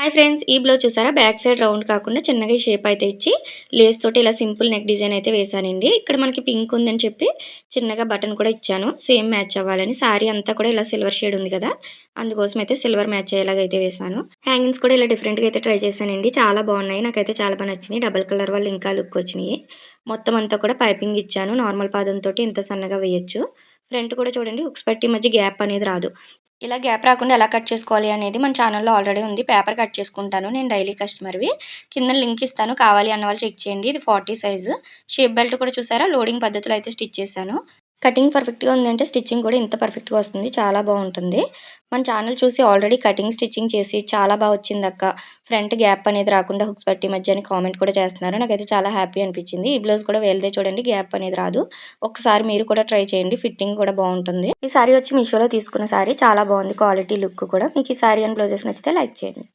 Hi friends, ఈ blouse చూసారా? Back side round కాకుండా చిన్నగా ఈ షేప్ అయితే ఇచ్చి లేస్ తోటి ఇలా సింపుల్ నెక్ డిజైన్ అయితే వేసానండి. ఇక్కడ మనకి పింక్ ఉందని చెప్పి చిన్నగా బటన్ కూడా ఇచ్చాను. సేమ్ మ్యాచ్ అవ్వాలని. సారీ అంతా కూడా ఇలా సిల్వర్ షేడ్ ఉంది కదా, అందుకోసం అయితే సిల్వర్ మ్యాచ్ అయ్యేలాగా అయితే వేసాను. హ్యాంగింగ్స్ కూడా ఇలా డిఫరెంట్గా అయితే ట్రై చేశానండి. చాలా బాగున్నాయి, నాకైతే చాలా బాగా నచ్చినాయి. డబల్ కలర్ వల్ల ఇంకా లుక్ వచ్చినాయి. మొత్తం అంతా కూడా పైపింగ్ ఇచ్చాను. నార్మల్ పాదంతో ఇంత సన్నగా వేయొచ్చు. ఫ్రంట్ కూడా చూడండి, హుక్స్ పట్టి మధ్య గ్యాప్ అనేది రాదు. ఇలా గ్యాప్ రాకుండా ఎలా కట్ చేసుకోవాలి అనేది మన ఛానల్లో ఆల్రెడీ ఉంది. పేపర్ కట్ చేసుకుంటాను నేను, డైలీ కస్టమర్వి. కింద లింక్ ఇస్తాను, కావాలి అన్న వాళ్ళు చెక్ చేయండి. ఇది 40 సైజు. షేప్ బెల్ట్ కూడా చూసారా? లోడింగ్ పద్ధతిలో అయితే స్టిచ్ చేశాను. కటింగ్ పర్ఫెక్ట్గా ఉందంటే స్టిచ్చింగ్ కూడా ఇంత పర్ఫెక్ట్గా వస్తుంది. చాలా బాగుంటుంది. మన ఛానల్ చూసి ఆల్రెడీ కటింగ్ స్టిచ్చింగ్ చేసి చాలా బాగా వచ్చిందక్క, ఫ్రంట్ గ్యాప్ అనేది రాకుండా హుక్స్ పట్టి మధ్య అని కామెంట్ కూడా చేస్తున్నారు. నాకైతే చాలా హ్యాపీ అనిపించింది. ఈ బ్లౌజ్ కూడా వేలదే చూడండి, గ్యాప్ అనేది రాదు. ఒకసారి మీరు కూడా ట్రై చేయండి, ఫిట్టింగ్ కూడా బాగుంటుంది. ఈ సారీ వచ్చి మీషోలో తీసుకున్న సారీ, చాలా బాగుంది క్వాలిటీ, లుక్ కూడా. మీకు ఈ సారీ అండ్ బ్లౌజెస్ నచ్చితే లైక్ చేయండి.